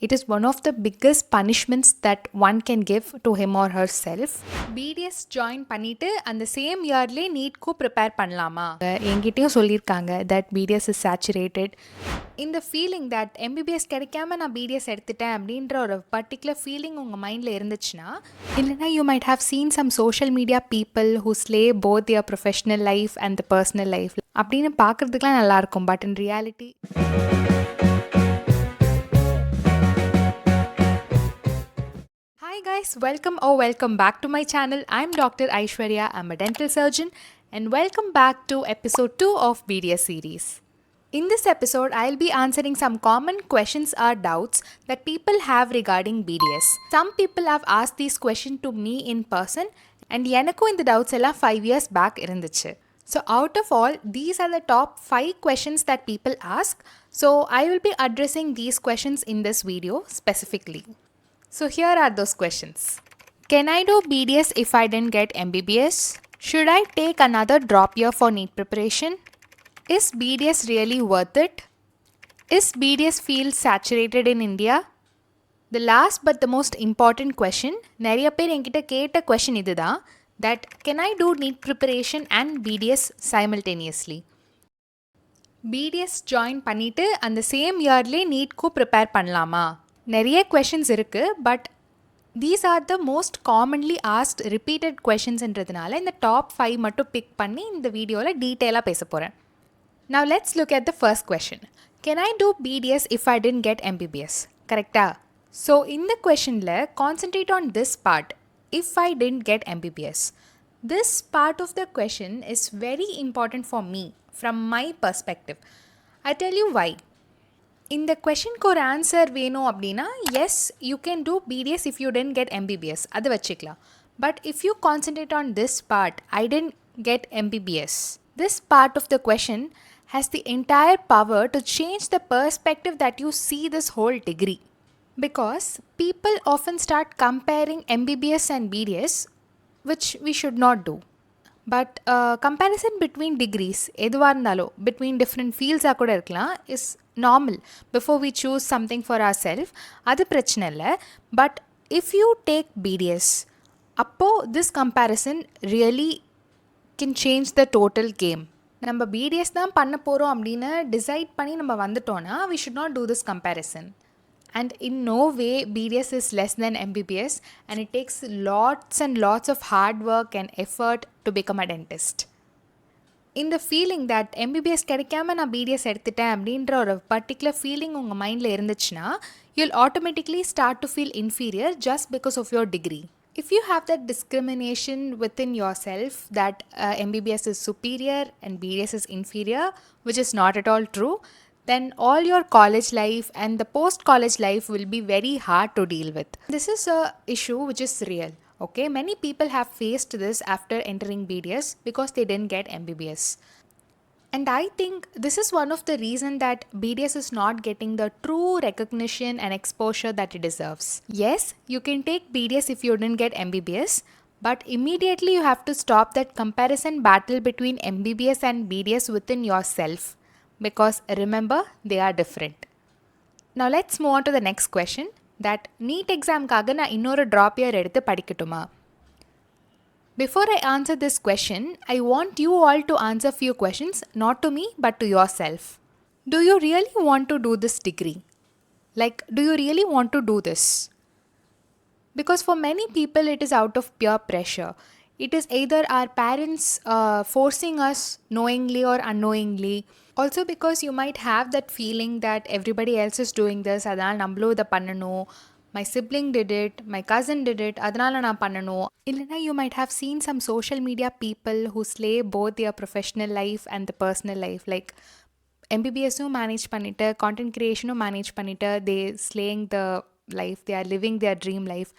it is one of the biggest punishments that one can give to him or herself. BDS join பண்ணிட்டு அந்த same இயர்லே நீட்க்கு prepare பண்ணலாமா? என்கிட்டயும் சொல்லியிருக்காங்க that BDS is saturated. இந்த feeling that MBBS கிடைக்காம நான் BDS எடுத்துட்டேன் அப்படின்ற ஒரு பர்டிகுலர் ஃபீலிங் உங்கள் மைண்டில் இருந்துச்சுன்னா, இல்லைனா you might have seen some social media people who slay both their professional life and the personal life அப்படின்னு பார்க்குறதுக்குலாம் நல்லாயிருக்கும். But in reality Hi guys, welcome back to my channel. I'm Dr. Aishwarya. I'm a dental surgeon and welcome back to episode 2 of BDS series. In this episode, I'll be answering some common questions or doubts that people have regarding BDS. Some people have asked these questions to me in person and எனக்கும் இந்த doubts எல்லாம் 5 years back இருந்துச்சு. So out of all, these are the top 5 questions that people ask. So I will be addressing these questions in this video specifically. So here are those questions. Can I do BDS if I didn't get MBBS? Should I take another drop year for NEET preparation? Is BDS really worth it? Is BDS field saturated in India? The last but the most important question, நிறைய பேர் என்கிட்ட கேட்ட question இதுதான், that can I do NEET preparation and BDS simultaneously? BDS join பண்ணிட்டு அந்த same இயர்லே நீட்க்கு prepare பண்ணலாமா? நிறைய questions இருக்குது. But these are the most commonly asked repeated கொஷின்ஸ்ன்றதுனால இந்த டாப் 5 மட்டும் பிக் பண்ணி இந்த வீடியோவில் டீட்டெயிலாக பேச போகிறேன். Now let's look at the first question. Can I do BDS if I didn't get MBBS? கரெக்டா? ஸோ இந்த கொஷனில் concentrate on this part, if I didn't get MBBS. This part of the question is very important for me from my perspective. I tell you why. இந்த கொஷனுக்கு ஒரு answer வேணும் அப்படின்னா, yes you can do BDS if you didn't get MBBS, அது வச்சுக்கலாம். But if you concentrate on this part, I didn't get MBBS, this part of the question has the entire power to change the perspective that you see this whole degree. Because people often start comparing MBBS and BDS, which we should not do. But comparison between degrees எதுவாக இருந்தாலும் between different ஃபீல்ட்ஸாக கூட இருக்கலாம், is normal before we choose something for our self. அது பிரச்சனை இல்லை. But if you take BDS, அப்போது this comparison really can change the total game. நம்ம BDS தான் பண்ண போகிறோம் அப்படின்னு டிசைட் பண்ணி நம்ம வந்துட்டோன்னா we should not do this comparison. And in no way BDS is less than MBBS, and it takes lots and lots of hard work and effort to become a dentist. இந்த feeling that MBBS கிடைக்காம நான் BDS எடுத்துட்டேன் அப்படின்ற ஒரு particular feeling உங்கள் மைண்டில் இருந்துச்சுன்னா, you'll automatically start to feel inferior just because of your degree. If you have that discrimination within yourself that MBBS is superior and BDS is inferior, which is not at all true, then all your college life and the post-college life will be very hard to deal with. This is a issue which is real. Okay, many people have faced this after entering BDS because they didn't get MBBS. And I think this is one of the reasons that BDS is not getting the true recognition and exposure that it deserves. Yes, you can take BDS if you didn't get MBBS, but immediately you have to stop that comparison battle between MBBS and BDS within yourself. Because remember, they are different. Now let's move on to the next question, that NEET exam-kaga na இன்னொரு drop year எடுத்து படிக்கட்டுமா? Before I answer this question, I want you all to answer few questions, not to me but to yourself. Do you really want to do this degree? Like, do you really want to do this? Because for many people it is out of pure pressure. It is either our parents forcing us knowingly or unknowingly. Also because you might have that feeling that everybody else is doing this, அதனால் நம்மளும் இதை பண்ணணும், my sibling did it, my cousin did it, அதனால் நான் பண்ணணும். இல்லைனா you might have seen some social media people who slay both their professional life and the personal life. Like MBBSும் manage பண்ணிட்டு content creationும் மேனேஜ் பண்ணிட்டு they slaying the life, they are living their dream life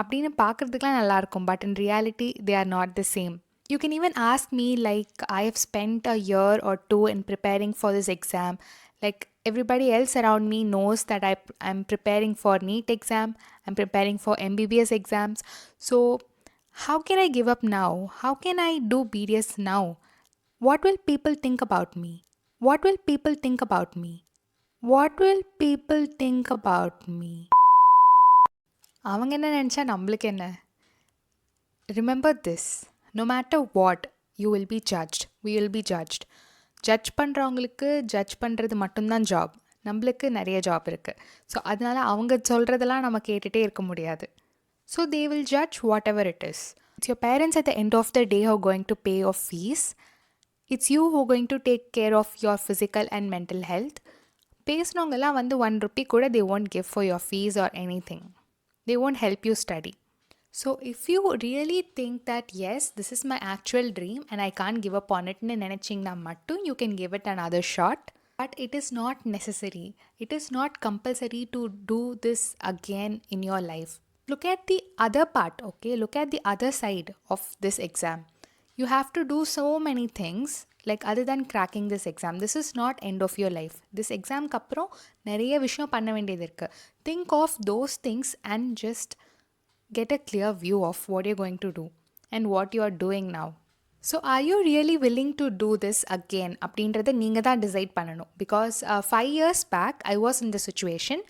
அப்படின்னு பார்க்குறதுக்குலாம் நல்லாயிருக்கும். But in reality they are not the same. You can even ask me, like, I have spent a year or 2 in preparing for this exam. Like, everybody else around me knows that I'm preparing for NEET exam, I'm preparing for MBBS exams. So, how can I give up now? How can I do BDS now? What will people think about me? What will people think about me? What will people think about me? அவங்க என்ன நினச்சா நம்மளுக்கு என்ன? Remember this, no matter what, you will be judged. We will be judged. Judge பண்ணுறவங்களுக்கு judge பண்ணுறது மட்டும்தான் job. நம்மளுக்கு நிறைய ஜாப் இருக்குது. ஸோ அதனால் அவங்க சொல்கிறதெல்லாம் நம்ம கேட்டுகிட்டே இருக்க முடியாது. So they will judge whatever it is. It's your parents at the end of the day who are going to pay your fees. It's you who are going to take care of your physical and mental health. பேசினவங்கெல்லாம் வந்து ₹1 கூட they won't give for your fees or anything. They won't help you study. So if you really think that yes, this is my actual dream and I can't give up on it ன்னு நினைச்சிங்கன்னா மட்டும் you can give it another shot. But it is not necessary. It is not compulsory to do this again in your life. Look at the other part, okay? Look at the other side of this exam. You have to do so many things like other than cracking this exam. This is not end of your life. This exam க்கு அப்புறம் நிறைய விஷயம் பண்ண வேண்டியது இருக்கு. Think of those things and just get a clear view of what you're going to do and what you are doing now. So are you really willing to do this again? அப்படின்றத நீங்கள் தான் decide பண்ணணும். Because 5 years back I was in the situation,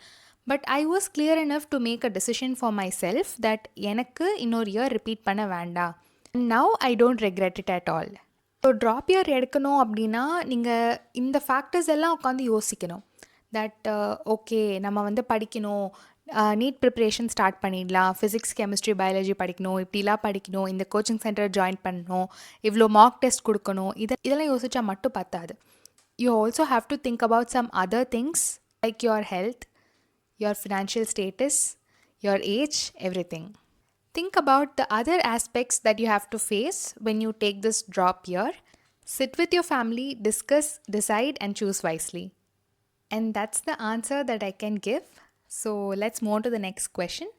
but I was clear enough to make a decision for myself that எனக்கு இன்னொரு year repeat பண்ண வேண்டாம். And now I don't regret it at all. So drop year எடுக்கணும் அப்படின்னா நீங்கள் இந்த factors எல்லாம் உட்காந்து யோசிக்கணும். தட் ஓகே நம்ம வந்து படிக்கணும், நீட் ப்ரிப்ரேஷன் ஸ்டார்ட் பண்ணிடலாம், ஃபிசிக்ஸ் கெமிஸ்ட்ரி பயாலஜி படிக்கணும், இப்படிலாம் படிக்கணும், இந்த கோச்சிங் சென்டர் ஜாயின் பண்ணணும், இவ்வளோ மார்க் டெஸ்ட் கொடுக்கணும், இதெல்லாம் யோசிச்சா மட்டும் பத்தாது. You also have to think about some other things like your health, your financial status, your age, everything. Think about the other aspects that you have to face when you take this drop year. Sit with your family, discuss, decide, and choose wisely. And that's the answer that I can give. So let's move on to the next question.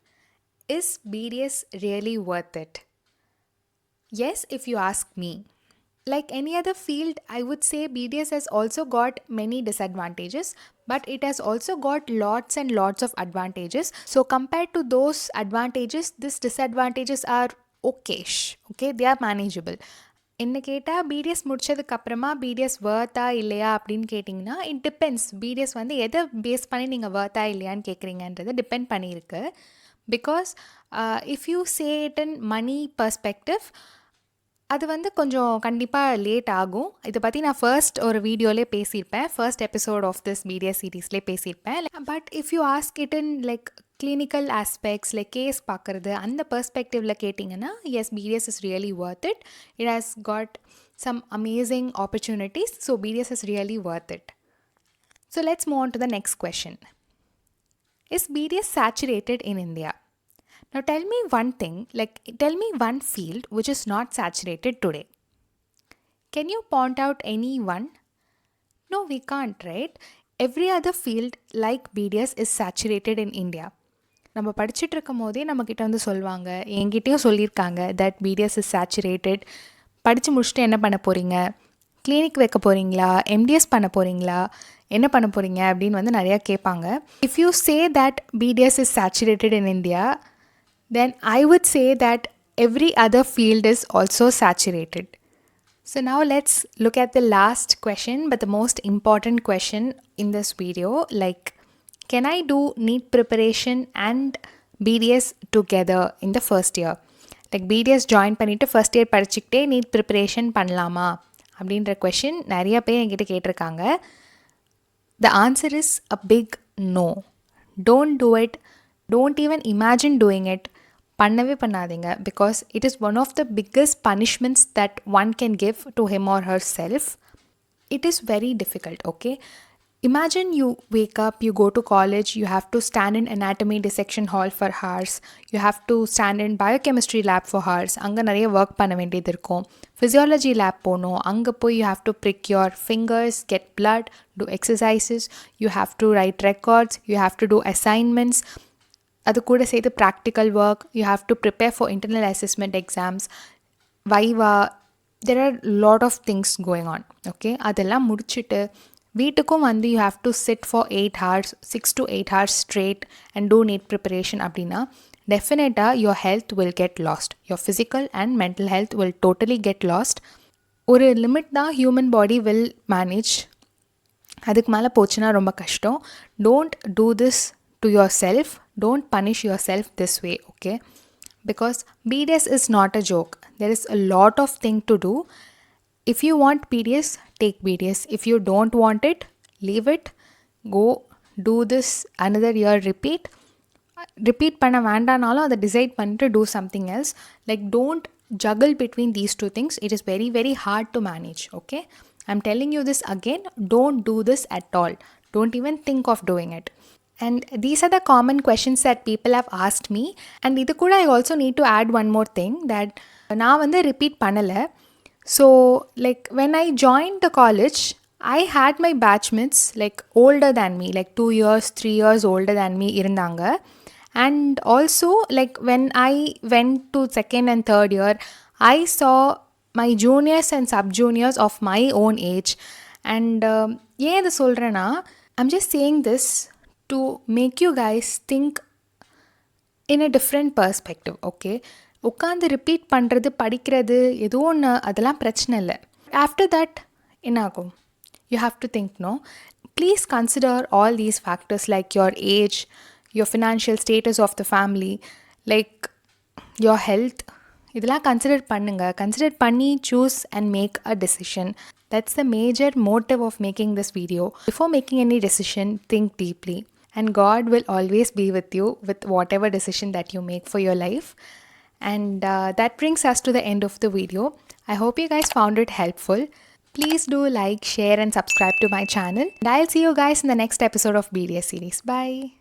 Is BDS really worth it? Yes, if you ask me. Like any other field, I would say BDS has also got many disadvantages, but it has also got lots and lots of advantages. So compared to those advantages, these disadvantages are okayish. Okay, they are manageable. என்ன கேட்டால் BDS முடிச்சதுக்கப்புறமா BDS வேர்த்தா இல்லையா அப்படின்னு கேட்டிங்கன்னா it depends. BDS வந்து எதை base பண்ணி நீங்கள் வேர்த்தா இல்லையான்னு கேட்குறீங்கன்றது டிபெண்ட் பண்ணியிருக்கு. Because if you say it in money perspective, அது வந்து கொஞ்சம் கண்டிப்பாக லேட் ஆகும். இதை பற்றி நான் ஃபர்ஸ்ட் ஒரு வீடியோலே பேசியிருப்பேன், first episode of this BDS சீரீஸ்லேயே பேசியிருப்பேன். But if you ask it in like clinical aspects like case பார்க்குறது அந்த பர்ஸ்பெக்டிவில் கேட்டிங்கன்னா yes, BDS is really worth it. It has got some amazing opportunities. So BDS is really worth it. So let's move on to the next question. Is BDS saturated in India? Now tell me one thing, like tell me one field which is not saturated today. Can you point out any one? No, we can't, right? Every other field like BDS is saturated in India. நம்ம படிச்சுட்டு இருக்கும் போதே நம்மக்கிட்ட வந்து சொல்லுவாங்க, என்கிட்டயும் சொல்லியிருக்காங்க that BDS is saturated. படித்து முடிச்சுட்டு என்ன பண்ண போகிறீங்க, கிளினிக் வைக்க போகிறீங்களா, எம்டிஎஸ் பண்ண போகிறீங்களா, என்ன பண்ண போகிறீங்க அப்படின்னு வந்து நிறையா கேட்பாங்க. If you say that BDS is saturated in India, then I would say that every other field is also saturated. So now let's look at the last question, but the most important question in this video, like can I do NEET preparation and BDS together in the first year? Like BDS join பண்ணிட்டு first year படிச்சுக்கிட்டே NEET preparation பண்ணலாமா அப்படின்ற question நிறைய பேர் என்கிட்ட கேட்டிருக்காங்க. The answer is a big no. Don't do it. Don't even imagine doing it. பண்ணவே பண்ணாதீங்க. Because it is one of the biggest punishments that one can give to him or herself. It is very difficult, okay? Imagine you wake up, you go to college, you have to stand in anatomy dissection hall for hours. You have to stand in biochemistry lab for hours. அங்கே நிறைய work பண்ண வேண்டியது இருக்கும். Physiology lab போகணும். அங்கே போய் you have to prick your fingers, get blood, do exercises. You have to write records. You have to do assignments. அது கூட சேர்த்து practical work. You have to prepare for internal assessment exams, viva. There are lot of things going on. Okay, அதெல்லாம் முடிச்சுட்டு வீட்டுக்கும் வந்து you have to sit for 8 hours, 6 to 8 hours straight and do NEET preparation அப்படின்னா டெஃபினட்டாக your health will get lost. Your physical and mental health will totally get lost. ஒரு limit தான் human body will manage. அதுக்கு மேலே போச்சுன்னா ரொம்ப கஷ்டம். Don't do this to your self. Don't punish your self this way, okay? Because BDS is not a joke. There is a lot of thing to do. If you want BDS, take BDS. If you don't want it, leave it. Go do this another year, repeat பண்ண வேண்டானாலும் அதை decide பண்ணிட்டு do something else. Like, don't juggle between these two things. It is very, very hard to manage, okay? I'm telling you this again. Don't do this at all. Don't even think of doing it. And these are the common questions that people have asked me. And இது கூட I also need to add one more thing, that நான் வந்து repeat பண்ணலை. So like when I joined the college, I had my batchmates like older than me, like 2 years, 3 years older than me இருந்தாங்க. And also like when I went to second and third year, I saw my juniors and sub-juniors of my own age. And ஏன் இதை சொல்கிறேன்னா, I'm just saying this to make you guys think in a different perspective, okay? உட்காந்து repeat பண்ணுறது, படிக்கிறது ஏதோ ஒன்று, அதெல்லாம் பிரச்சனை இல்லை. ஆஃப்டர் தட் என்ன ஆகும்? You have to think, no? Please consider all these factors like your age, your financial status of the family, like your health. இதெல்லாம் கன்சிடர் பண்ணுங்கள். கன்சிடர் பண்ணி choose and make a decision. That's the major motive of making this video. Before making any decision, think deeply. And God will always be with you with whatever decision that you make for your life. And that brings us to the end of the video. I hope you guys found it helpful. Please do like, share and subscribe to my channel. And I'll see you guys in the next episode of BDS series. Bye.